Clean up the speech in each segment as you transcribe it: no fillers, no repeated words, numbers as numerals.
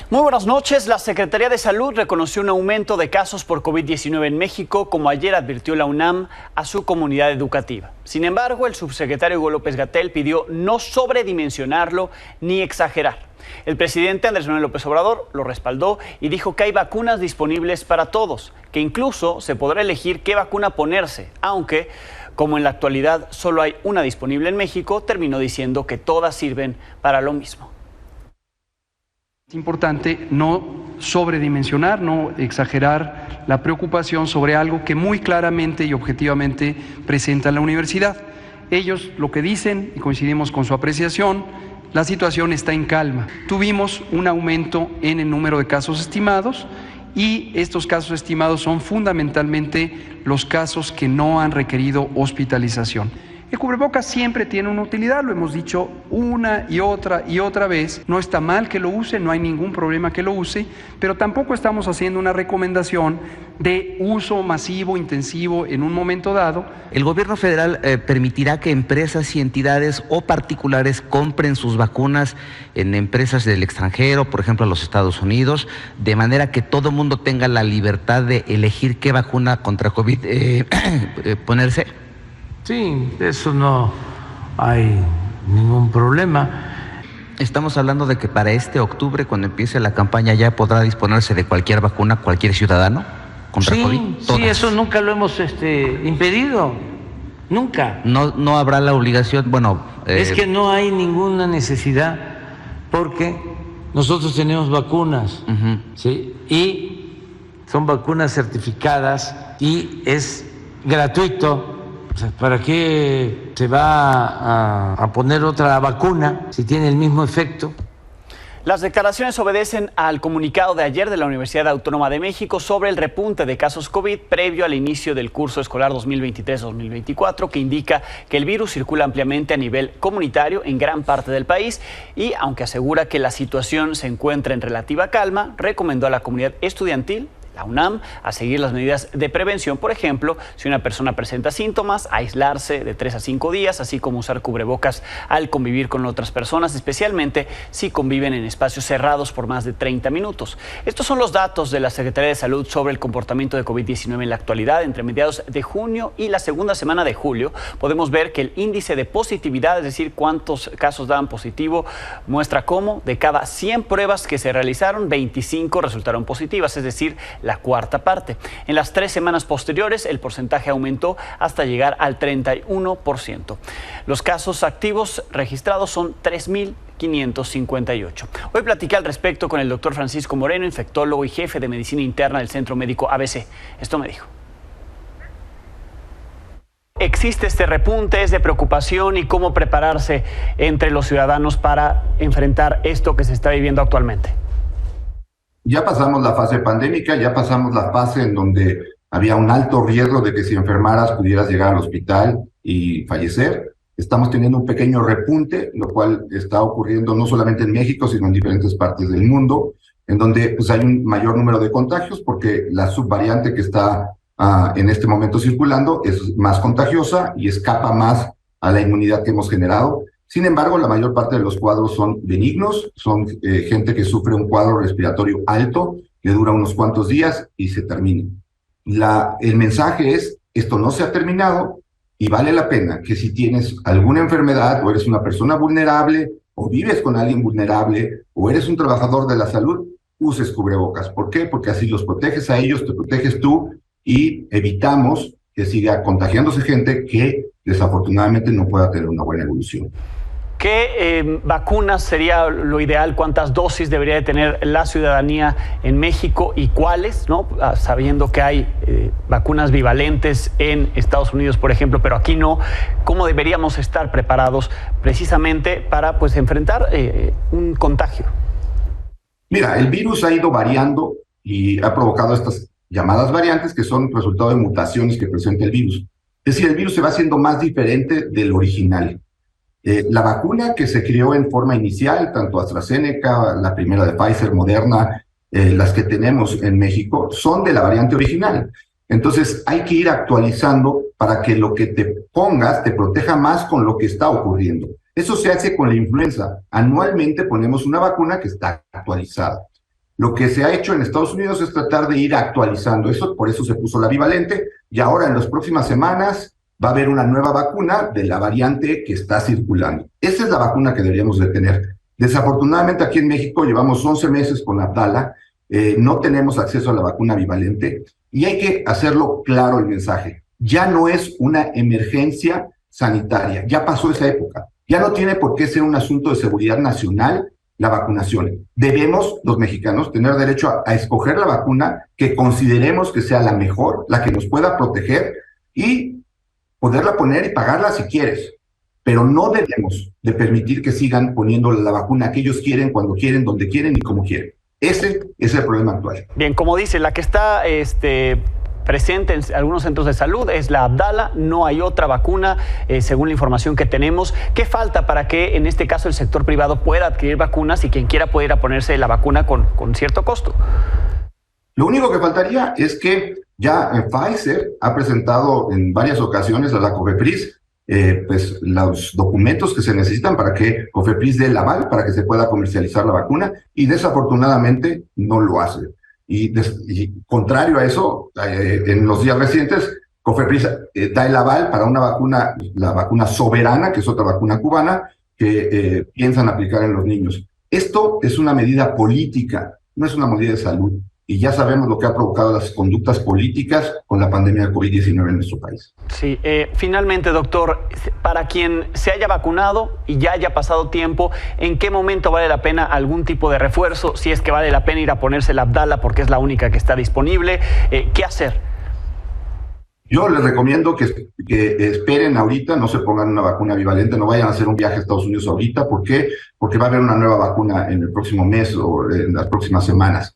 Muy buenas noches. La Secretaría de Salud reconoció un aumento de casos por COVID-19 en México, como ayer advirtió la UNAM a su comunidad educativa. Sin embargo, el subsecretario Hugo López-Gatell pidió no sobredimensionarlo ni exagerar. El presidente Andrés Manuel López Obrador lo respaldó y dijo que hay vacunas disponibles para todos, que incluso se podrá elegir qué vacuna ponerse, aunque, como en la actualidad solo hay una disponible en México, terminó diciendo que todas sirven para lo mismo. Es importante no sobredimensionar, no exagerar la preocupación sobre algo que muy claramente y objetivamente presenta la universidad. Ellos lo que dicen, y coincidimos con su apreciación, la situación está en calma. Tuvimos un aumento en el número de casos estimados y estos casos estimados son fundamentalmente los casos que no han requerido hospitalización. El cubrebocas siempre tiene una utilidad, lo hemos dicho una y otra vez. No está mal que lo use, no hay ningún problema que lo use, pero tampoco estamos haciendo una recomendación de uso masivo, intensivo en un momento dado. El gobierno federal permitirá que empresas y entidades o particulares compren sus vacunas en empresas del extranjero, por ejemplo, a los Estados Unidos, de manera que todo mundo tenga la libertad de elegir qué vacuna contra COVID ponerse. Sí, eso no hay ningún problema. Estamos hablando de que para este octubre, cuando empiece la campaña, ya podrá disponerse de cualquier vacuna, cualquier ciudadano contra COVID. Sí, eso nunca lo hemos impedido, nunca. No habrá la obligación, es que no hay ninguna necesidad, porque nosotros tenemos vacunas, ¿sí? Y son vacunas certificadas y es gratuito. ¿Para qué se va a poner otra vacuna si tiene el mismo efecto? Las declaraciones obedecen al comunicado de ayer de la Universidad Autónoma de México sobre el repunte de casos COVID previo al inicio del curso escolar 2023-2024, que indica que el virus circula ampliamente a nivel comunitario en gran parte del país y, aunque asegura que la situación se encuentra en relativa calma, recomendó a la comunidad estudiantil, la UNAM, a seguir las medidas de prevención. Por ejemplo, si una persona presenta síntomas, aislarse de 3 a 5 días, así como usar cubrebocas al convivir con otras personas, especialmente si conviven en espacios cerrados por más de 30 minutos. Estos son los datos de la Secretaría de Salud sobre el comportamiento de COVID-19 en la actualidad. Entre mediados de junio y la segunda semana de julio, podemos ver que el índice de positividad, es decir, cuántos casos daban positivo, muestra cómo de cada 100 pruebas que se realizaron, 25 resultaron positivas, es decir, la cuarta parte. En las 3 semanas posteriores, el porcentaje aumentó hasta llegar al 31%. Los casos activos registrados son 3,558. Hoy platiqué al respecto con el doctor Francisco Moreno, infectólogo y jefe de medicina interna del Centro Médico ABC. Esto me dijo. ¿Existe este repunte? ¿Es de preocupación? ¿Y cómo prepararse entre los ciudadanos para enfrentar esto que se está viviendo actualmente? Ya pasamos la fase pandémica, ya pasamos la fase en donde había un alto riesgo de que si enfermaras pudieras llegar al hospital y fallecer. Estamos teniendo un pequeño repunte, lo cual está ocurriendo no solamente en México, sino en diferentes partes del mundo, en donde pues, hay un mayor número de contagios porque la subvariante que está en este momento circulando es más contagiosa y escapa más a la inmunidad que hemos generado. Sin embargo, la mayor parte de los cuadros son benignos, son gente que sufre un cuadro respiratorio alto, que dura unos cuantos días y se termina. El mensaje es, esto no se ha terminado y vale la pena que si tienes alguna enfermedad o eres una persona vulnerable o vives con alguien vulnerable o eres un trabajador de la salud, uses cubrebocas. ¿Por qué? Porque así los proteges a ellos, te proteges tú y evitamos que siga contagiándose gente que desafortunadamente no pueda tener una buena evolución. ¿Qué vacunas sería lo ideal? ¿Cuántas dosis debería de tener la ciudadanía en México y cuáles? ¿No? Sabiendo que hay vacunas bivalentes en Estados Unidos, por ejemplo, pero aquí no. ¿Cómo deberíamos estar preparados precisamente para enfrentar un contagio? Mira, el virus ha ido variando y ha provocado estas llamadas variantes que son resultado de mutaciones que presenta el virus. Es decir, el virus se va haciendo más diferente del original. La vacuna que se creó en forma inicial, tanto AstraZeneca, la primera de Pfizer, Moderna, las que tenemos en México, son de la variante original. Entonces hay que ir actualizando para que lo que te pongas te proteja más con lo que está ocurriendo. Eso se hace con la influenza. Anualmente ponemos una vacuna que está actualizada. Lo que se ha hecho en Estados Unidos es tratar de ir actualizando eso, por eso se puso la bivalente, y ahora en las próximas semanas va a haber una nueva vacuna de la variante que está circulando. Esa es la vacuna que deberíamos de tener. Desafortunadamente aquí en México llevamos 11 meses con Abdala, no tenemos acceso a la vacuna bivalente, y hay que hacerlo claro el mensaje. Ya no es una emergencia sanitaria, ya pasó esa época. Ya no tiene por qué ser un asunto de seguridad nacional la vacunación. Debemos, los mexicanos, tener derecho a escoger la vacuna que consideremos que sea la mejor, la que nos pueda proteger y poderla poner y pagarla si quieres. Pero no debemos de permitir que sigan poniendo la vacuna que ellos quieren, cuando quieren, donde quieren y como quieren. Ese es el problema actual. Bien, como dice, la que está presente en algunos centros de salud es la Abdala, no hay otra vacuna según la información que tenemos. ¿Qué falta para que en este caso el sector privado pueda adquirir vacunas y quien quiera pueda ir a ponerse la vacuna con cierto costo? Lo único que faltaría es que ya Pfizer ha presentado en varias ocasiones a la COFEPRIS pues los documentos que se necesitan para que COFEPRIS dé el aval para que se pueda comercializar la vacuna, y desafortunadamente no lo hace. Y contrario a eso, en los días recientes, COFEPRIS da el aval para una vacuna, la vacuna Soberana, que es otra vacuna cubana, que piensan aplicar en los niños. Esto es una medida política, no es una medida de salud. Y ya sabemos lo que ha provocado las conductas políticas con la pandemia de COVID-19 en nuestro país. Sí, finalmente, doctor, para quien se haya vacunado y ya haya pasado tiempo, ¿en qué momento vale la pena algún tipo de refuerzo? Si es que vale la pena ir a ponerse la Abdala porque es la única que está disponible, ¿qué hacer? Yo les recomiendo que esperen ahorita, no se pongan una vacuna bivalente, no vayan a hacer un viaje a Estados Unidos ahorita. ¿Por qué? Porque va a haber una nueva vacuna en el próximo mes o en las próximas semanas.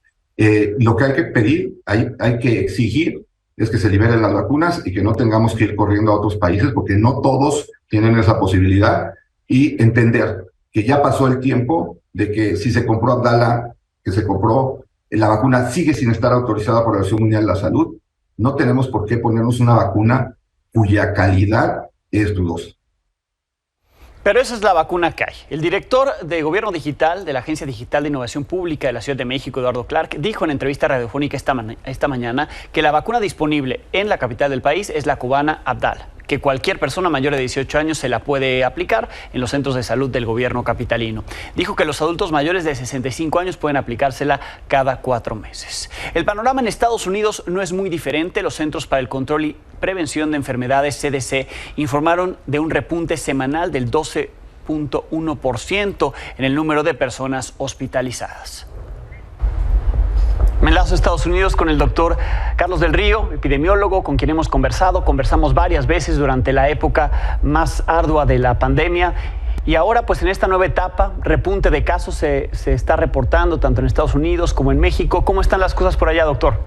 Lo que hay que pedir, hay que exigir, es que se liberen las vacunas y que no tengamos que ir corriendo a otros países, porque no todos tienen esa posibilidad, y entender que ya pasó el tiempo de que si se compró Abdala, que se compró, la vacuna sigue sin estar autorizada por la Organización Mundial de la Salud. No tenemos por qué ponernos una vacuna cuya calidad es dudosa. Pero esa es la vacuna que hay. El director de Gobierno Digital de la Agencia Digital de Innovación Pública de la Ciudad de México, Eduardo Clark, dijo en entrevista radiofónica esta mañana que la vacuna disponible en la capital del país es la cubana Abdala, que cualquier persona mayor de 18 años se la puede aplicar en los centros de salud del gobierno capitalino. Dijo que los adultos mayores de 65 años pueden aplicársela cada 4 meses. El panorama en Estados Unidos no es muy diferente. Los Centros para el Control y Prevención de Enfermedades, CDC, informaron de un repunte semanal del 12.1% en el número de personas hospitalizadas. Me enlazo a Estados Unidos con el doctor Carlos del Río, epidemiólogo, con quien hemos conversamos varias veces durante la época más ardua de la pandemia. Y ahora, pues en esta nueva etapa, repunte de casos se está reportando tanto en Estados Unidos como en México. ¿Cómo están las cosas por allá, doctor?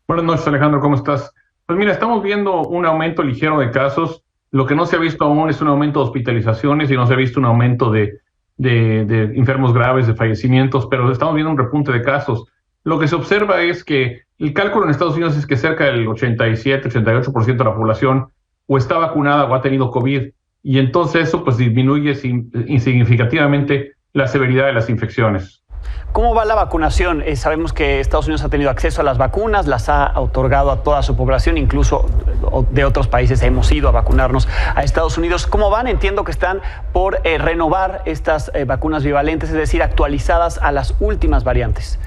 Buenas noches, Alejandro, ¿cómo estás? Pues mira, estamos viendo un aumento ligero de casos. Lo que no se ha visto aún es un aumento de hospitalizaciones y no se ha visto un aumento de enfermos graves, de fallecimientos, pero estamos viendo un repunte de casos. Lo que se observa es que el cálculo en Estados Unidos es que cerca del 87-88% de la población o está vacunada o ha tenido COVID, y entonces eso pues disminuye insignificativamente la severidad de las infecciones. ¿Cómo va la vacunación? Sabemos que Estados Unidos ha tenido acceso a las vacunas, las ha otorgado a toda su población, incluso de otros países hemos ido a vacunarnos a Estados Unidos. ¿Cómo van? Entiendo que están por renovar estas vacunas bivalentes, es decir, actualizadas a las últimas variantes.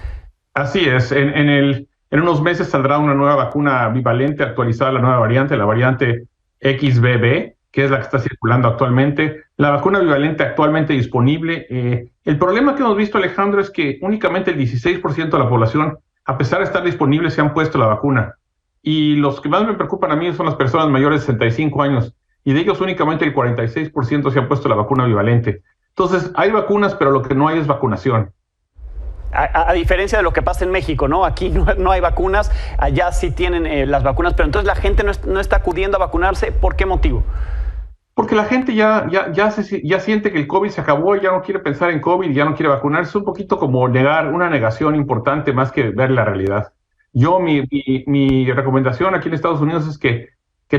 Así es, en unos meses saldrá una nueva vacuna bivalente actualizada a la nueva variante, la variante XBB, que es la que está circulando actualmente. La vacuna bivalente actualmente disponible. El problema que hemos visto, Alejandro, es que únicamente el 16% de la población, a pesar de estar disponible, se han puesto la vacuna. Y los que más me preocupan a mí son las personas mayores de 65 años, y de ellos únicamente el 46% se han puesto la vacuna bivalente. Entonces, hay vacunas, pero lo que no hay es vacunación. A diferencia de lo que pasa en México, ¿no? Aquí no hay vacunas, allá sí tienen las vacunas, pero entonces la gente no está acudiendo a vacunarse. ¿Por qué motivo? Porque la gente ya siente que el COVID se acabó, ya no quiere pensar en COVID, ya no quiere vacunarse. Es un poquito como una negación importante más que ver la realidad. Mi recomendación aquí en Estados Unidos es que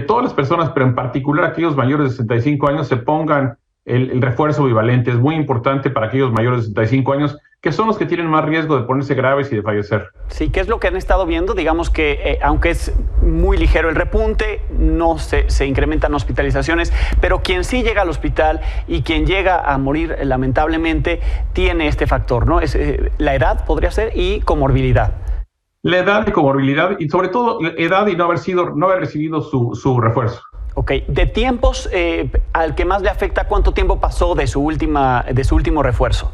todas las personas, pero en particular aquellos mayores de 65 años, se pongan el refuerzo bivalente. Es muy importante para aquellos mayores de 65 años que son los que tienen más riesgo de ponerse graves y de fallecer. Sí, ¿qué es lo que han estado viendo? Digamos que aunque es muy ligero el repunte, no se incrementan hospitalizaciones, pero quien sí llega al hospital y quien llega a morir lamentablemente tiene este factor, ¿no? Es la edad, podría ser, y comorbilidad. La edad y comorbilidad, y sobre todo edad y no haber recibido su refuerzo. Ok, de tiempos, al que más le afecta, ¿cuánto tiempo pasó de su último refuerzo?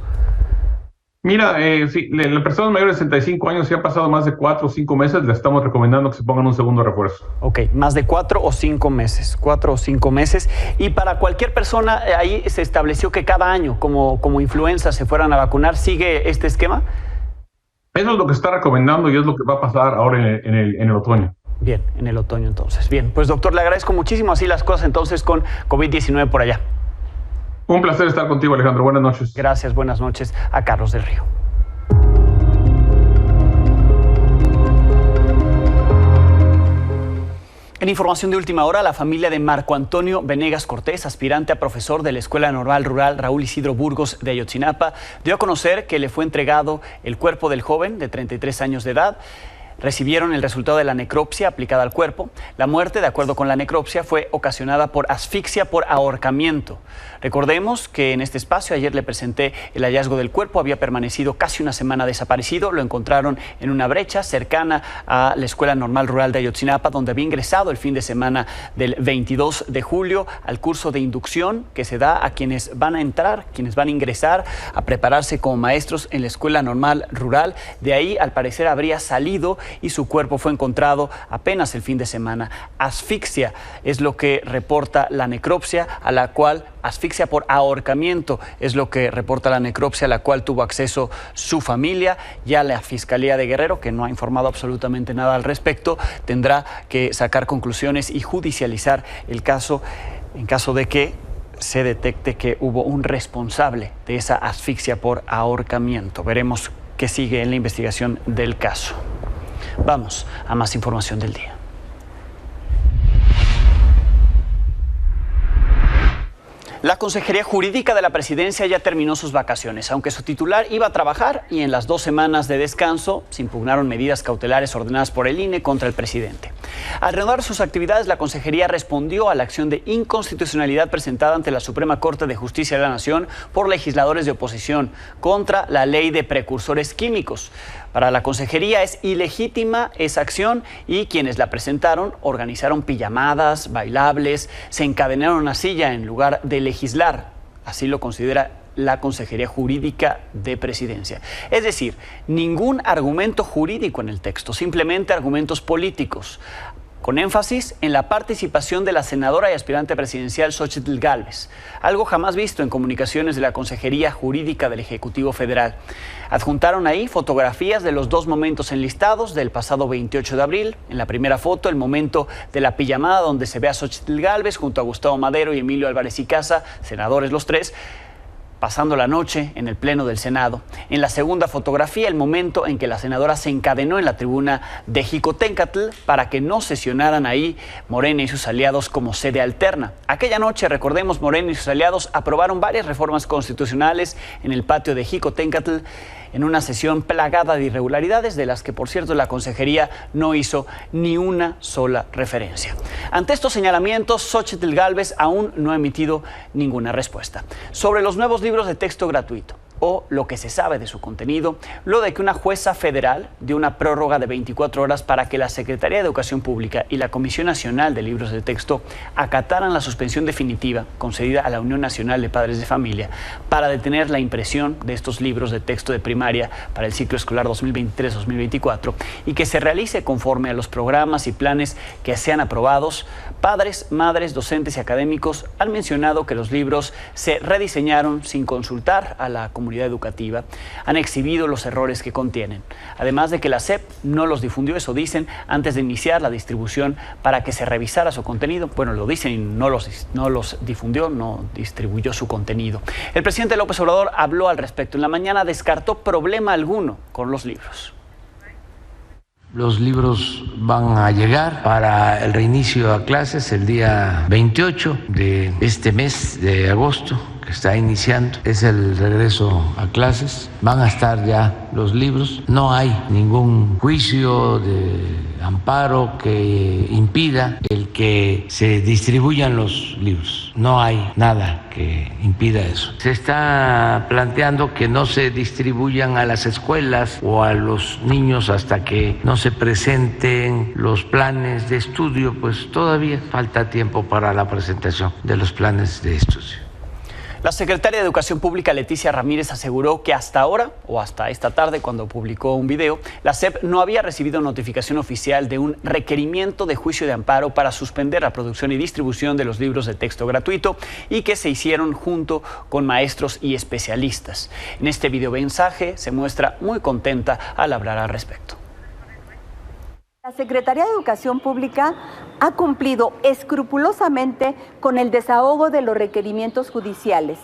Mira, si las personas mayores de 65 años, si han pasado más de 4 o 5 meses, les estamos recomendando que se pongan un segundo refuerzo. Ok, más de 4 o 5 meses, 4 o 5 meses. Y para cualquier persona, ahí se estableció que cada año, como influenza, se fueran a vacunar. ¿Sigue este esquema? Eso es lo que se está recomendando y es lo que va a pasar ahora en el otoño. Bien, en el otoño entonces. Bien, pues doctor, le agradezco muchísimo. Así las cosas entonces con COVID-19 por allá. Un placer estar contigo, Alejandro. Buenas noches. Gracias, buenas noches a Carlos del Río. En información de última hora, la familia de Marco Antonio Venegas Cortés, aspirante a profesor de la Escuela Normal Rural Raúl Isidro Burgos de Ayotzinapa, dio a conocer que le fue entregado el cuerpo del joven de 33 años de edad. Recibieron el resultado de la necropsia aplicada al cuerpo. La muerte, de acuerdo con la necropsia, fue ocasionada por asfixia por ahorcamiento. Recordemos que en este espacio ayer le presenté el hallazgo del cuerpo. Había permanecido casi una semana desaparecido. Lo encontraron en una brecha cercana a la Escuela Normal Rural de Ayotzinapa, donde había ingresado el fin de semana del 22 de julio al curso de inducción que se da a quienes van a entrar, quienes van a ingresar a prepararse como maestros en la Escuela Normal Rural. De ahí, al parecer, habría salido y su cuerpo fue encontrado apenas el fin de semana. Asfixia es lo que reporta la necropsia, a la cual, asfixia por ahorcamiento es lo que reporta la necropsia, a la cual tuvo acceso su familia. Ya la Fiscalía de Guerrero, que no ha informado absolutamente nada al respecto, tendrá que sacar conclusiones y judicializar el caso en caso de que se detecte que hubo un responsable de esa asfixia por ahorcamiento. Veremos qué sigue en la investigación del caso. Vamos a más información del día. La Consejería Jurídica de la Presidencia ya terminó sus vacaciones, aunque su titular iba a trabajar y en las 2 semanas de descanso se impugnaron medidas cautelares ordenadas por el INE contra el presidente. Al reanudar sus actividades, la Consejería respondió a la acción de inconstitucionalidad presentada ante la Suprema Corte de Justicia de la Nación por legisladores de oposición contra la ley de precursores químicos. Para la Consejería es ilegítima esa acción y quienes la presentaron organizaron pijamadas, bailables, se encadenaron a una silla en lugar de legislar. Así lo considera la Consejería Jurídica de Presidencia. Es decir, ningún argumento jurídico en el texto, simplemente argumentos políticos, con énfasis en la participación de la senadora y aspirante presidencial Xóchitl Gálvez, algo jamás visto en comunicaciones de la Consejería Jurídica del Ejecutivo Federal. Adjuntaron ahí fotografías de los 2 momentos enlistados del pasado 28 de abril. En la primera foto, el momento de la pijamada, donde se ve a Xóchitl Gálvez junto a Gustavo Madero y Emilio Álvarez y Casa, senadores los 3, pasando la noche en el Pleno del Senado. En la segunda fotografía, el momento en que la senadora se encadenó en la tribuna de Jicoténcatl para que no sesionaran ahí Morena y sus aliados como sede alterna. Aquella noche, recordemos, Morena y sus aliados aprobaron varias reformas constitucionales en el patio de Jicoténcatl, en una sesión plagada de irregularidades, de las que, por cierto, la Consejería no hizo ni una sola referencia. Ante estos señalamientos, Xóchitl Gálvez aún no ha emitido ninguna respuesta. Sobre los nuevos libros de texto gratuito, o lo que se sabe de su contenido, lo de que una jueza federal dio una prórroga de 24 horas para que la Secretaría de Educación Pública y la Comisión Nacional de Libros de Texto acataran la suspensión definitiva concedida a la Unión Nacional de Padres de Familia para detener la impresión de estos libros de texto de primaria para el ciclo escolar 2023-2024 y que se realice conforme a los programas y planes que sean aprobados. Padres, madres, docentes y académicos han mencionado que los libros se rediseñaron sin consultar a la comunidad educativa, han exhibido los errores que contienen, además de que la SEP no los difundió, eso dicen, antes de iniciar la distribución para que se revisara su contenido. Bueno, lo dicen y no los difundió, no distribuyó su contenido. El presidente López Obrador habló al respecto. En la mañana descartó problema alguno con los libros. Los libros van a llegar para el reinicio a clases el día 28 de este mes de agosto. que está iniciando es el regreso a clases. Van a estar ya los libros. No hay ningún juicio de amparo que impida el que se distribuyan los libros. No hay nada que impida eso. Se está planteando que no se distribuyan a las escuelas o a los niños hasta que no se presenten los planes de estudio, pues todavía falta tiempo para la presentación de los planes de estudio. La secretaria de Educación Pública, Leticia Ramírez, aseguró que hasta ahora, o hasta esta tarde, cuando publicó un video, la SEP no había recibido notificación oficial de un requerimiento de juicio de amparo para suspender la producción y distribución de los libros de texto gratuito y que se hicieron junto con maestros y especialistas. En este video mensaje se muestra muy contenta al hablar al respecto. La Secretaría de Educación Pública ha cumplido escrupulosamente con el desahogo de los requerimientos judiciales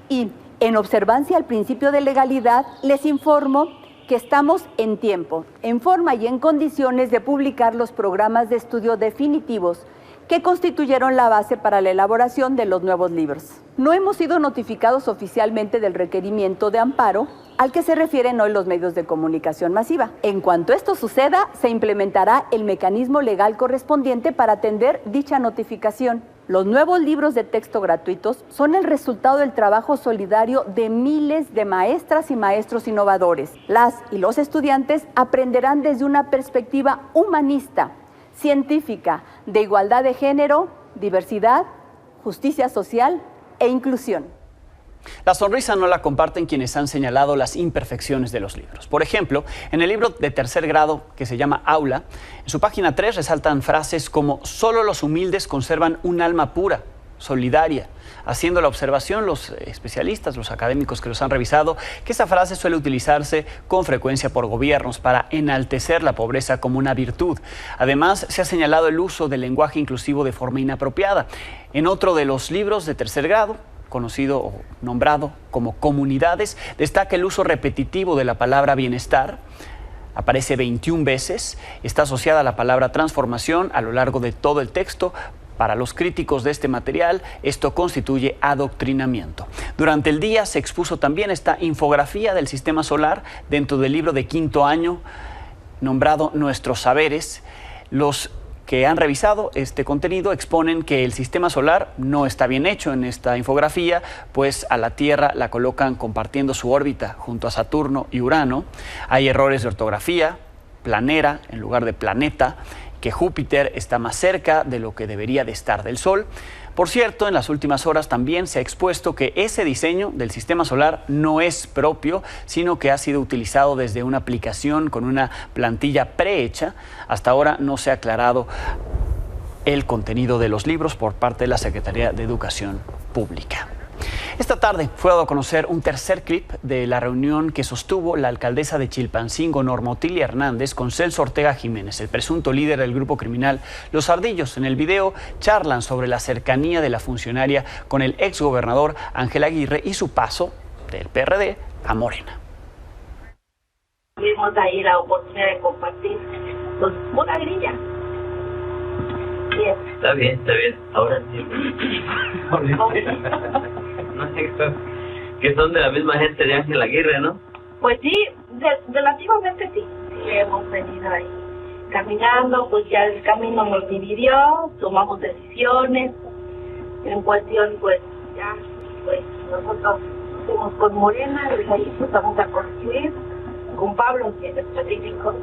y, en observancia al principio de legalidad, les informo que estamos en tiempo, en forma y en condiciones de publicar los programas de estudio definitivos que constituyeron la base para la elaboración de los nuevos libros. No hemos sido notificados oficialmente del requerimiento de amparo al que se refieren hoy los medios de comunicación masiva. En cuanto esto suceda, se implementará el mecanismo legal correspondiente para atender dicha notificación. Los nuevos libros de texto gratuitos son el resultado del trabajo solidario de miles de maestras y maestros innovadores. Las y los estudiantes aprenderán desde una perspectiva humanista, científica, de igualdad de género, diversidad, justicia social e inclusión. La sonrisa no la comparten quienes han señalado las imperfecciones de los libros. Por ejemplo, en el libro de tercer grado que se llama Aula, en su página 3 resaltan frases como «Solo los humildes conservan un alma pura, solidaria», haciendo la observación los especialistas, los académicos que los han revisado, que esa frase suele utilizarse con frecuencia por gobiernos para enaltecer la pobreza como una virtud. Además, se ha señalado el uso del lenguaje inclusivo de forma inapropiada. En otro de los libros de tercer grado, conocido o nombrado como Comunidades, destaca el uso repetitivo de la palabra bienestar. Aparece 21 veces, está asociada a la palabra transformación a lo largo de todo el texto. Para los críticos de este material, esto constituye adoctrinamiento. Durante el día se expuso también esta infografía del sistema solar dentro del libro de quinto año nombrado Nuestros Saberes. Los que han revisado este contenido exponen que el sistema solar no está bien hecho en esta infografía, pues a la Tierra la colocan compartiendo su órbita junto a Saturno y Urano. Hay errores de ortografía, planera en lugar de planeta, que Júpiter está más cerca de lo que debería de estar del Sol. Por cierto, en las últimas horas también se ha expuesto que ese diseño del sistema solar no es propio, sino que ha sido utilizado desde una aplicación con una plantilla prehecha. Hasta ahora no se ha aclarado el contenido de los libros por parte de la Secretaría de Educación Pública. Esta tarde fue dado a conocer un tercer clip de la reunión que sostuvo la alcaldesa de Chilpancingo, Norma Otilia Hernández, con Celso Ortega Jiménez, el presunto líder del grupo criminal Los Ardillos. En el video charlan sobre la cercanía de la funcionaria con el exgobernador Ángel Aguirre y su paso del PRD a Morena. Tuvimos ahí la oportunidad de compartir pues, una grilla. Bien. Está bien, ahora sí. Que son de la misma gente de Ángel Aguirre, ¿no? Pues sí, relativamente sí. Hemos venido ahí caminando, pues ya el camino nos dividió, tomamos decisiones. En cuestión, pues ya, pues nosotros fuimos con Morena, desde ahí empezamos a construir. Con Pablo, que en específico,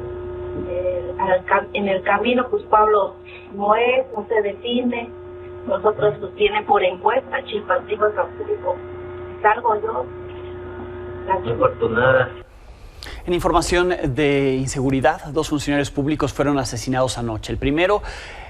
en el camino, pues Pablo no se define. Nosotros pues tiene por encuesta, Chilpancingo es público. Salgo yo. Afortunada. En información de inseguridad, 2 funcionarios públicos fueron asesinados anoche. El primero,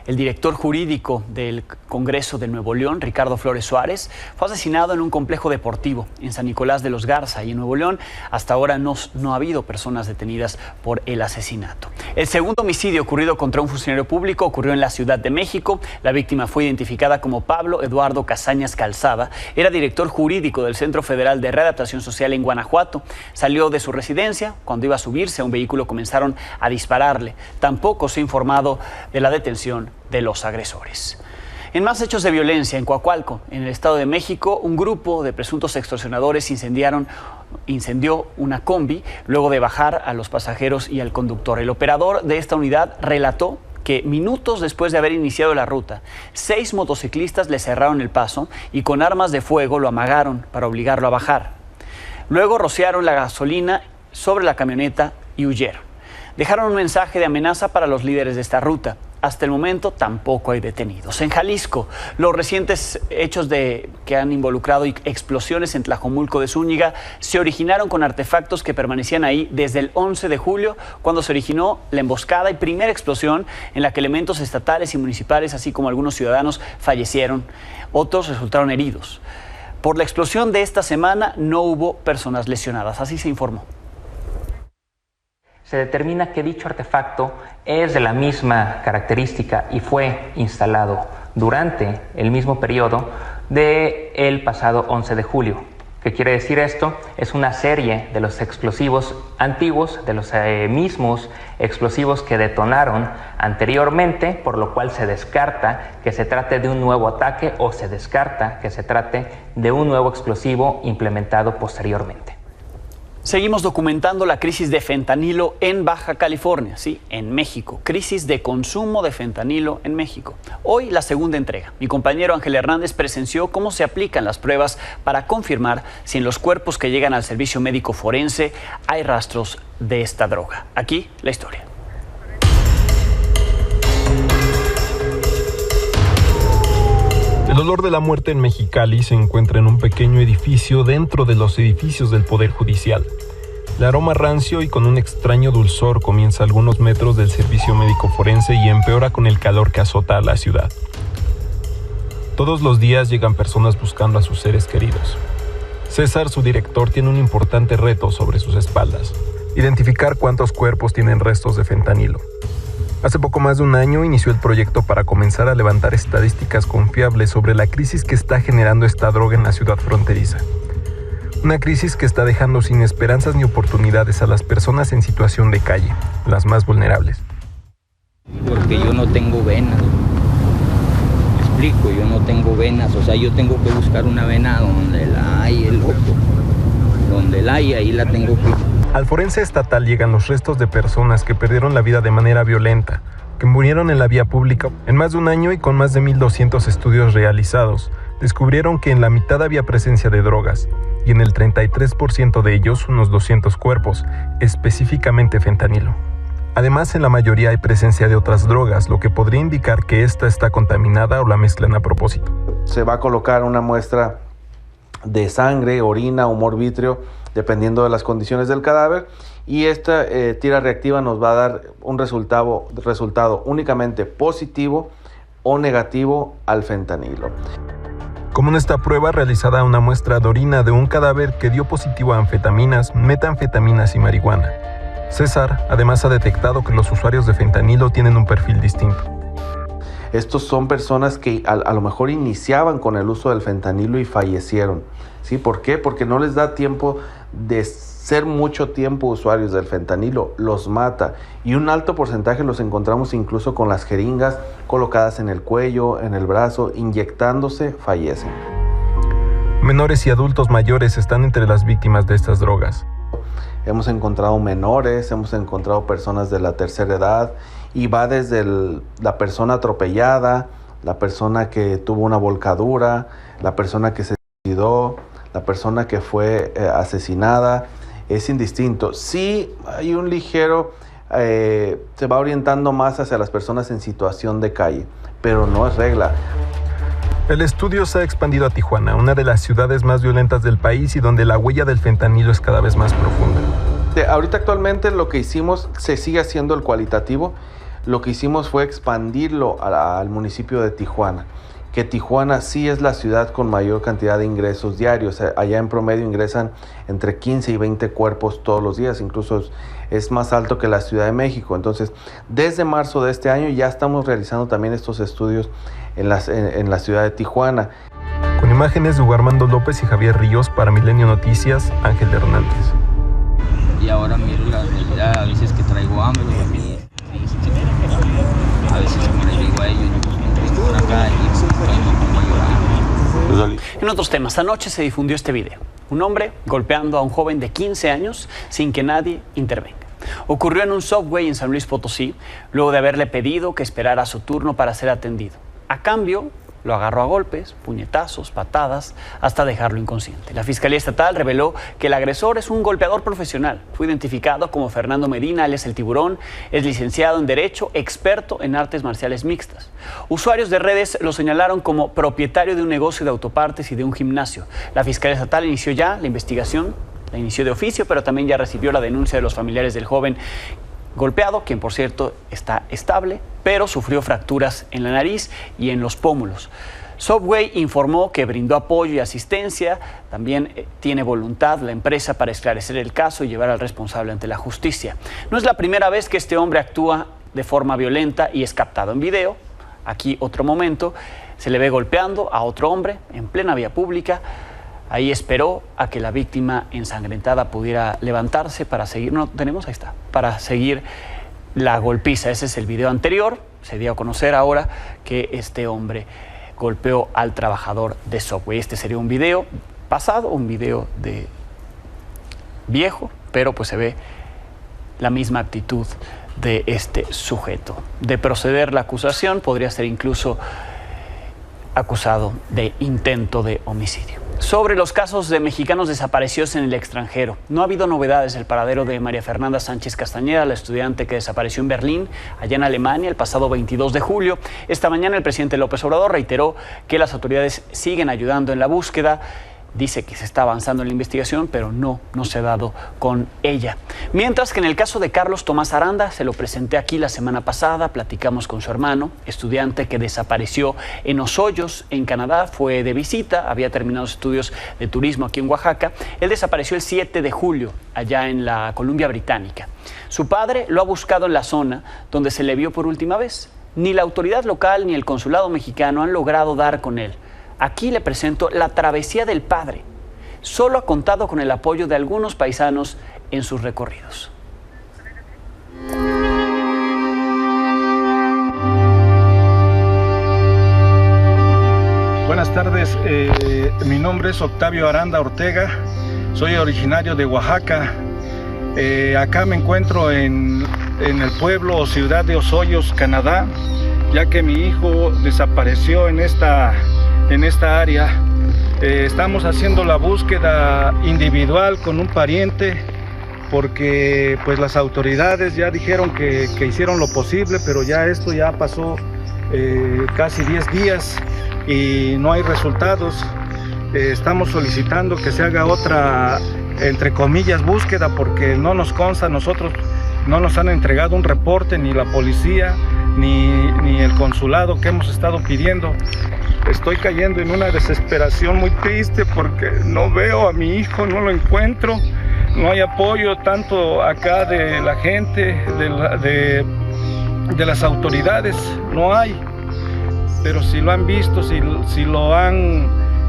el director jurídico del Congreso de Nuevo León, Ricardo Flores Suárez, fue asesinado en un complejo deportivo en San Nicolás de los Garza y en Nuevo León. Hasta ahora no ha habido personas detenidas por el asesinato. El segundo homicidio ocurrido contra un funcionario público ocurrió en la Ciudad de México. La víctima fue identificada como Pablo Eduardo Casañas Calzada. Era director jurídico del Centro Federal de Readaptación Social en Guanajuato. Salió de su residencia. Cuando iba a subirse a un vehículo comenzaron a dispararle. Tampoco se ha informado de la detención de los agresores. En más hechos de violencia, en Coacalco, en el Estado de México, un grupo de presuntos extorsionadores incendió una combi luego de bajar a los pasajeros y al conductor. El operador de esta unidad relató que minutos después de haber iniciado la ruta, 6 motociclistas le cerraron el paso y con armas de fuego lo amagaron para obligarlo a bajar. Luego rociaron la gasolina sobre la camioneta y huyeron. Dejaron un mensaje de amenaza para los líderes de esta ruta. Hasta el momento tampoco hay detenidos. En Jalisco, los recientes hechos que han involucrado explosiones en Tlajomulco de Zúñiga se originaron con artefactos que permanecían ahí desde el 11 de julio, cuando se originó la emboscada y primera explosión en la que elementos estatales y municipales, así como algunos ciudadanos, fallecieron. Otros resultaron heridos. Por la explosión de esta semana no hubo personas lesionadas, así se informó. Se determina que dicho artefacto es de la misma característica y fue instalado durante el mismo periodo del pasado 11 de julio. ¿Qué quiere decir esto? Es una serie de los explosivos antiguos, de los mismos explosivos que detonaron anteriormente, por lo cual se descarta que se trate de un nuevo ataque o se descarta que se trate de un nuevo explosivo implementado posteriormente. Seguimos documentando la crisis de fentanilo en Baja California, sí, en México. Crisis de consumo de fentanilo en México. Hoy la segunda entrega. Mi compañero Ángel Hernández presenció cómo se aplican las pruebas para confirmar si en los cuerpos que llegan al servicio médico forense hay rastros de esta droga. Aquí la historia. El olor de la muerte en Mexicali se encuentra en un pequeño edificio dentro de los edificios del Poder Judicial. El aroma rancio y con un extraño dulzor comienza a algunos metros del servicio médico forense y empeora con el calor que azota a la ciudad. Todos los días llegan personas buscando a sus seres queridos. César, su director, tiene un importante reto sobre sus espaldas: identificar cuántos cuerpos tienen restos de fentanilo. Hace poco más de un año inició el proyecto para comenzar a levantar estadísticas confiables sobre la crisis que está generando esta droga en la ciudad fronteriza. Una crisis que está dejando sin esperanzas ni oportunidades a las personas en situación de calle, las más vulnerables. Porque yo no tengo venas. Me explico, yo no tengo venas, o sea, yo tengo que buscar una vena donde la hay, el loco. Donde la hay, ahí la tengo que... Al forense estatal llegan los restos de personas que perdieron la vida de manera violenta, que murieron en la vía pública. En más de un año y con más de 1,200 estudios realizados, descubrieron que en la mitad había presencia de drogas, y en el 33% de ellos, unos 200 cuerpos, específicamente fentanilo. Además, en la mayoría hay presencia de otras drogas, lo que podría indicar que esta está contaminada o la mezclan a propósito. Se va a colocar una muestra de sangre, orina, humor vítreo, dependiendo de las condiciones del cadáver, y esta tira reactiva nos va a dar un resultado únicamente positivo o negativo al fentanilo. Como en esta prueba realizada una muestra de orina de un cadáver que dio positivo a anfetaminas, metanfetaminas y marihuana. César además ha detectado que los usuarios de fentanilo tienen un perfil distinto. Estos son personas que a lo mejor iniciaban con el uso del fentanilo y fallecieron. ¿Sí? ¿Por qué? Porque no les da tiempo de ser mucho tiempo usuarios del fentanilo, los mata. Y un alto porcentaje los encontramos incluso con las jeringas colocadas en el cuello, en el brazo, inyectándose, fallecen. Menores y adultos mayores están entre las víctimas de estas drogas. Hemos encontrado menores, hemos encontrado personas de la tercera edad, y va desde la persona atropellada, la persona que tuvo una volcadura, la persona que se suicidó, la persona que fue asesinada. Es indistinto. Sí hay un ligero, se va orientando más hacia las personas en situación de calle, pero no es regla. El estudio se ha expandido a Tijuana, una de las ciudades más violentas del país y donde la huella del fentanilo es cada vez más profunda. Ahorita actualmente lo que hicimos, se sigue haciendo el cualitativo, lo que hicimos fue expandirlo al municipio de Tijuana, que Tijuana sí es la ciudad con mayor cantidad de ingresos diarios. Allá en promedio ingresan entre 15 y 20 cuerpos todos los días, incluso es más alto que la Ciudad de México. Entonces, desde marzo de este año ya estamos realizando también estos estudios en la ciudad de Tijuana. Con imágenes de Hugo Armando López y Javier Ríos para Milenio Noticias, Ángel Hernández. Y ahora miro la realidad, a veces que traigo hambre, a veces que me le digo a ellos, por acá y otros temas, anoche se difundió este video. Un hombre golpeando a un joven de 15 años sin que nadie intervenga. Ocurrió en un Subway en San Luis Potosí, luego de haberle pedido que esperara su turno para ser atendido. A cambio, lo agarró a golpes, puñetazos, patadas, hasta dejarlo inconsciente. La Fiscalía Estatal reveló que el agresor es un golpeador profesional. Fue identificado como Fernando Medina, alias El Tiburón, es licenciado en Derecho, experto en artes marciales mixtas. Usuarios de redes lo señalaron como propietario de un negocio de autopartes y de un gimnasio. La Fiscalía Estatal inició ya la investigación, la inició de oficio, pero también ya recibió la denuncia de los familiares del joven golpeado, quien por cierto está estable, pero sufrió fracturas en la nariz y en los pómulos. Subway informó que brindó apoyo y asistencia, también tiene voluntad la empresa para esclarecer el caso y llevar al responsable ante la justicia. No es la primera vez que este hombre actúa de forma violenta y es captado en video. Aquí otro momento, se le ve golpeando a otro hombre en plena vía pública. Ahí esperó a que la víctima ensangrentada pudiera levantarse para seguir, no tenemos, ahí está, para seguir la golpiza. Ese es el video anterior. Se dio a conocer ahora que este hombre golpeó al trabajador de Subway. Este sería un video pasado, un video de viejo, pero pues se ve la misma actitud de este sujeto. De proceder la acusación, podría ser incluso acusado de intento de homicidio. Sobre los casos de mexicanos desaparecidos en el extranjero, no ha habido novedades. El paradero de María Fernanda Sánchez Castañeda, la estudiante que desapareció en Berlín, allá en Alemania, el pasado 22 de julio. Esta mañana el presidente López Obrador reiteró que las autoridades siguen ayudando en la búsqueda. Dice que se está avanzando en la investigación, pero no se ha dado con ella. Mientras que en el caso de Carlos Tomás Aranda, se lo presenté aquí la semana pasada, platicamos con su hermano, estudiante que desapareció en Osoyos, en Canadá, fue de visita, había terminado estudios de turismo aquí en Oaxaca. Él desapareció el 7 de julio, allá en la Columbia Británica. Su padre lo ha buscado en la zona donde se le vio por última vez. Ni la autoridad local ni el consulado mexicano han logrado dar con él. Aquí le presento La travesía del padre. Solo ha contado con el apoyo de algunos paisanos en sus recorridos. Buenas tardes, mi nombre es Octavio Aranda Ortega, soy originario de Oaxaca. Acá me encuentro en el pueblo o ciudad de Osoyos, Canadá, ya que mi hijo desapareció en esta área. Estamos haciendo la búsqueda individual con un pariente porque pues las autoridades ya dijeron que hicieron lo posible, pero ya esto ya pasó casi 10 días y no hay resultados. Estamos solicitando que se haga otra, entre comillas, búsqueda porque no nos consta, nosotros no nos han entregado un reporte ni la policía ni el consulado que hemos estado pidiendo. Estoy cayendo en una desesperación muy triste porque no veo a mi hijo, no lo encuentro, no hay apoyo tanto acá de la gente, de las autoridades, no hay. Pero si lo han visto, si lo han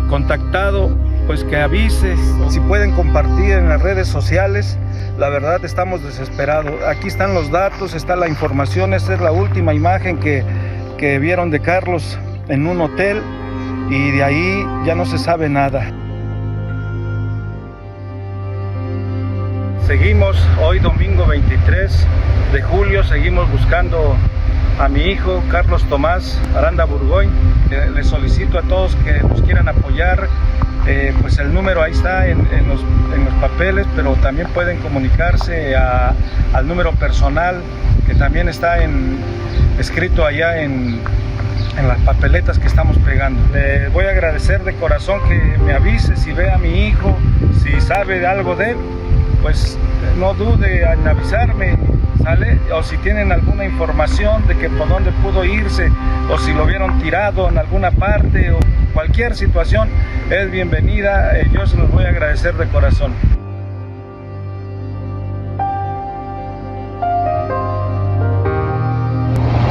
contactado, pues que avise, si pueden compartir en las redes sociales. La verdad estamos desesperados. Aquí están los datos, está la información. Esta es la última imagen que vieron de Carlos en un hotel y de ahí ya no se sabe nada. Seguimos hoy domingo 23 de julio, seguimos buscando a mi hijo Carlos Tomás Aranda Burgoy. Les solicito a todos que nos quieran apoyar. Pues el número ahí está en los papeles, pero también pueden comunicarse al número personal que también está escrito allá en las papeletas que estamos pegando. Le voy a agradecer de corazón que me avise si ve a mi hijo, si sabe algo de él, pues no dude en avisarme, ¿sale? O si tienen alguna información de que por dónde pudo irse, o si lo vieron tirado en alguna parte, o cualquier situación es bienvenida. Yo se los voy a agradecer de corazón.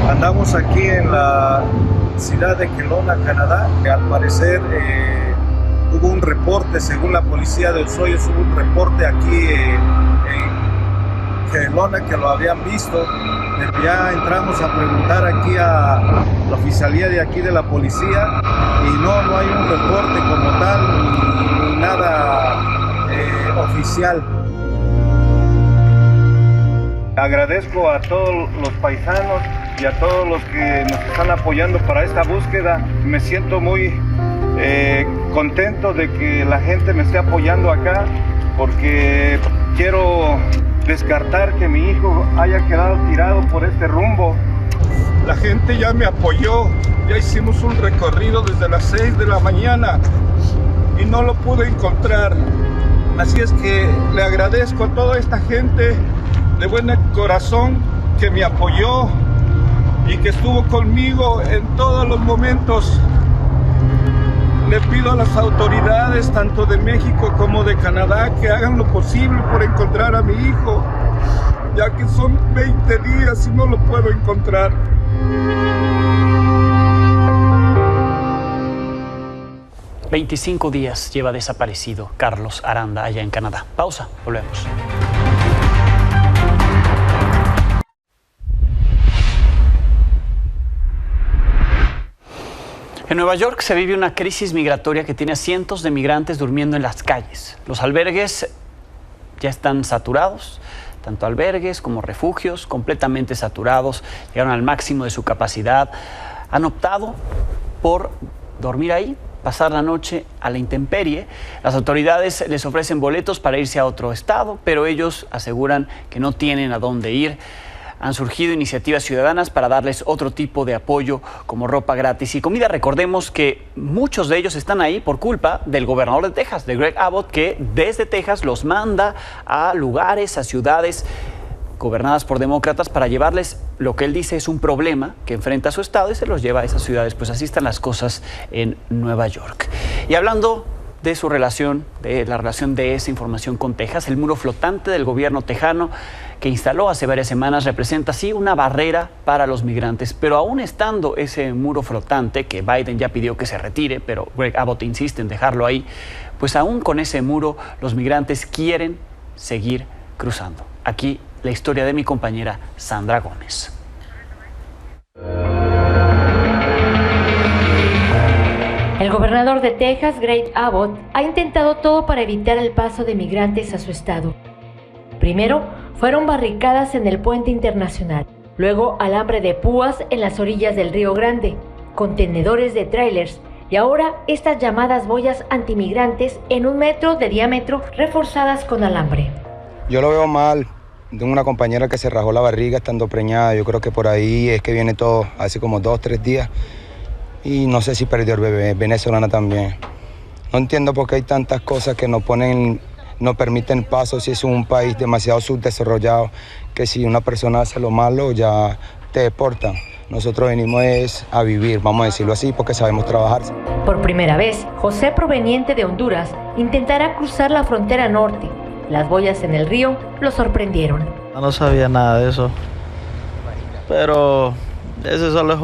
Andamos aquí en la ciudad de Kelowna, Canadá. Al parecer hubo un reporte, según la policía de Osoyos, hubo un reporte aquí que lona que lo habían visto. Ya entramos a preguntar aquí a la oficialía de aquí de la policía y no hay un reporte como tal ni nada oficial. Agradezco a todos los paisanos y a todos los que nos están apoyando para esta búsqueda. Me siento muy contento de que la gente me esté apoyando acá porque quiero descartar que mi hijo haya quedado tirado por este rumbo. La gente ya me apoyó, ya hicimos un recorrido desde las 6 de la mañana y no lo pude encontrar. Así es que le agradezco a toda esta gente de buen corazón que me apoyó y que estuvo conmigo en todos los momentos. Le pido a las autoridades, tanto de México como de Canadá, que hagan lo posible por encontrar a mi hijo, ya que son 20 días y no lo puedo encontrar. $25 días lleva desaparecido Carlos Aranda allá en Canadá. Pausa, volvemos. En Nueva York se vive una crisis migratoria que tiene a cientos de migrantes durmiendo en las calles. Los albergues ya están saturados, tanto albergues como refugios, completamente saturados, llegaron al máximo de su capacidad. Han optado por dormir ahí, pasar la noche a la intemperie. Las autoridades les ofrecen boletos para irse a otro estado, pero ellos aseguran que no tienen a dónde ir. Han surgido iniciativas ciudadanas para darles otro tipo de apoyo, como ropa gratis y comida. Recordemos que muchos de ellos están ahí por culpa del gobernador de Texas, de Greg Abbott, que desde Texas los manda a lugares, a ciudades gobernadas por demócratas para llevarles lo que él dice es un problema que enfrenta a su estado y se los lleva a esas ciudades. Pues así están las cosas en Nueva York. Y hablando de su relación, de la relación de esa información con Texas, el muro flotante del gobierno tejano que instaló hace varias semanas representa así una barrera para los migrantes, pero aún estando ese muro flotante, que Biden ya pidió que se retire, pero Greg Abbott insiste en dejarlo ahí, pues aún con ese muro los migrantes quieren seguir cruzando. Aquí la historia de mi compañera Sandra Gómez. El gobernador de Texas, Greg Abbott, ha intentado todo para evitar el paso de migrantes a su estado. Primero, fueron barricadas en el puente internacional, luego alambre de púas en las orillas del Río Grande, contenedores de trailers y ahora estas llamadas boyas antimigrantes en 1 metro de diámetro reforzadas con alambre. Yo lo veo mal. Tengo una compañera que se rajó la barriga estando preñada. Yo creo que por ahí es que viene todo hace como 2 o 3 días. Y no sé si perdió el bebé, venezolana también. No entiendo por qué hay tantas cosas que no permiten paso si es un país demasiado subdesarrollado, que si una persona hace lo malo ya te deportan. Nosotros venimos a vivir, vamos a decirlo así, porque sabemos trabajar. Por primera vez, José, proveniente de Honduras, intentará cruzar la frontera norte. Las boyas en el río lo sorprendieron. No sabía nada de eso, pero ese solo es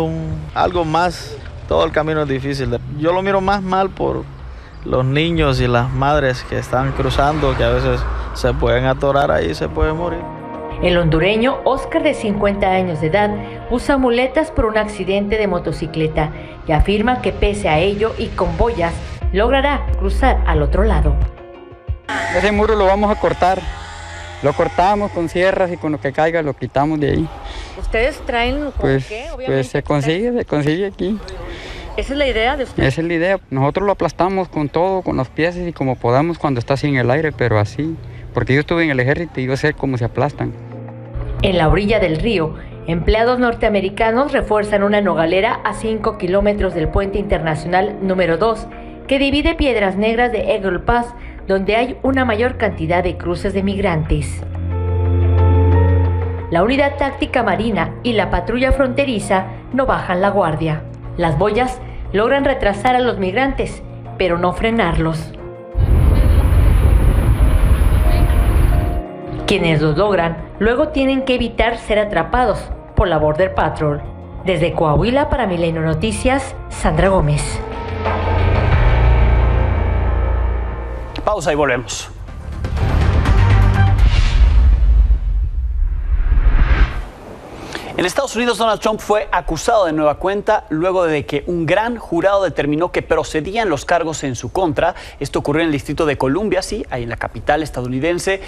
algo más. Todo el camino es difícil. Yo lo miro más mal por los niños y las madres que están cruzando, que a veces se pueden atorar ahí y se pueden morir. El hondureño Oscar, de 50 años de edad, usa muletas por un accidente de motocicleta y afirma que pese a ello y con boyas, logrará cruzar al otro lado. Ese muro lo vamos a cortar. Lo cortamos con sierras y con lo que caiga lo quitamos de ahí. ¿Ustedes traen con qué? Pues se consigue aquí. ¿Esa es la idea de ustedes? Esa es la idea. Nosotros lo aplastamos con todo, con los pies y como podamos cuando está así en el aire, pero así. Porque yo estuve en el ejército y yo sé cómo se aplastan. En la orilla del río, empleados norteamericanos refuerzan una nogalera a 5 kilómetros del puente internacional número 2, que divide Piedras Negras de Eagle Pass, donde hay una mayor cantidad de cruces de migrantes. La unidad táctica marina y la patrulla fronteriza no bajan la guardia. Las boyas logran retrasar a los migrantes, pero no frenarlos. Quienes los logran, luego tienen que evitar ser atrapados por la Border Patrol. Desde Coahuila para Milenio Noticias, Sandra Gómez. Pausa y volvemos. En Estados Unidos, Donald Trump fue acusado de nueva cuenta luego de que un gran jurado determinó que procedían los cargos en su contra. Esto ocurrió en el Distrito de Columbia, sí, ahí en la capital estadounidense.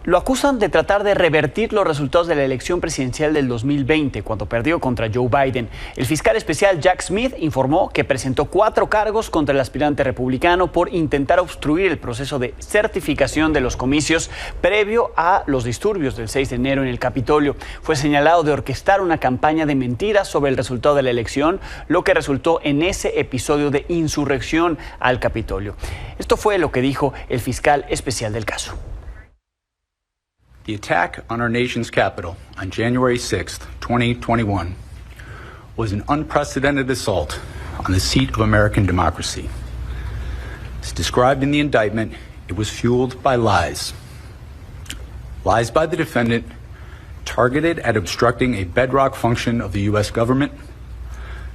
Lo acusan de tratar de revertir los resultados de la elección presidencial del 2020, cuando perdió contra Joe Biden. El fiscal especial Jack Smith informó que presentó 4 cargos contra el aspirante republicano por intentar obstruir el proceso de certificación de los comicios previo a los disturbios del 6 de enero en el Capitolio. Fue señalado de orquestar una campaña de mentiras sobre el resultado de la elección, lo que resultó en ese episodio de insurrección al Capitolio. Esto fue lo que dijo el fiscal especial del caso. The attack on our nation's capital on January 6th, 2021 was an unprecedented assault on the seat of American democracy. As described in the indictment, it was fueled by lies. Lies by the defendant targeted at obstructing a bedrock function of the U.S. government,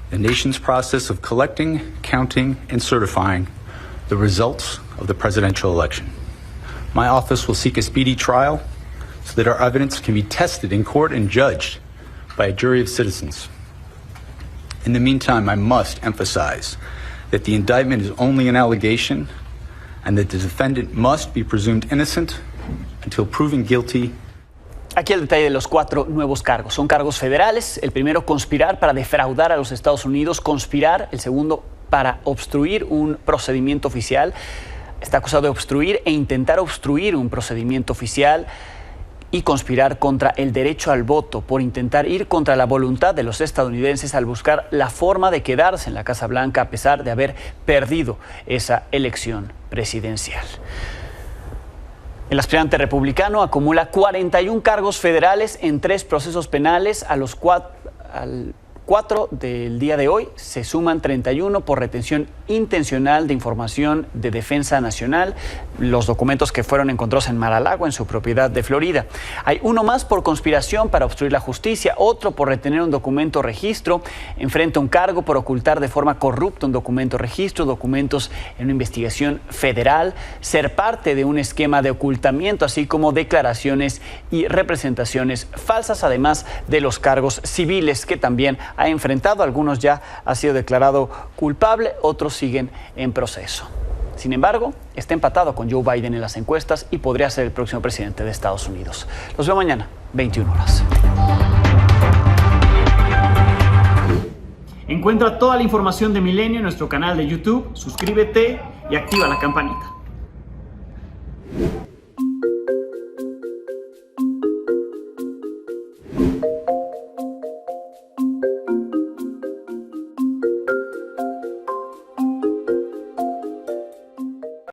the nation's process of collecting, counting, and certifying the results of the presidential election. My office will seek a speedy trial so that our evidence can be tested in court and judged by a jury of citizens. In the meantime, I must emphasize that the indictment is only an allegation and that the defendant must be presumed innocent until proven guilty. Aquí el detalle de los 4 nuevos cargos. Son cargos federales. El primero, conspirar para defraudar a los Estados Unidos. Conspirar. El segundo, para obstruir un procedimiento oficial. Está acusado de obstruir e intentar obstruir un procedimiento oficial. Y conspirar contra el derecho al voto por intentar ir contra la voluntad de los estadounidenses al buscar la forma de quedarse en la Casa Blanca a pesar de haber perdido esa elección presidencial. El aspirante republicano acumula 41 cargos federales en 3 procesos penales. Al 4 del día de hoy se suman 31 por retención intencional de información de defensa nacional, los documentos que fueron encontrados en Mar-a-Lago, en su propiedad de Florida. Hay uno más por conspiración para obstruir la justicia, otro por retener un documento registro, enfrenta un cargo por ocultar de forma corrupta un documento registro, documentos en una investigación federal, ser parte de un esquema de ocultamiento, así como declaraciones y representaciones falsas, además de los cargos civiles que también ha enfrentado. Algunos ya ha sido declarado culpable, otros siguen en proceso. Sin embargo, está empatado con Joe Biden en las encuestas y podría ser el próximo presidente de Estados Unidos. Los veo mañana, 21 horas. Encuentra toda la información de Milenio en nuestro canal de YouTube, suscríbete y activa la campanita.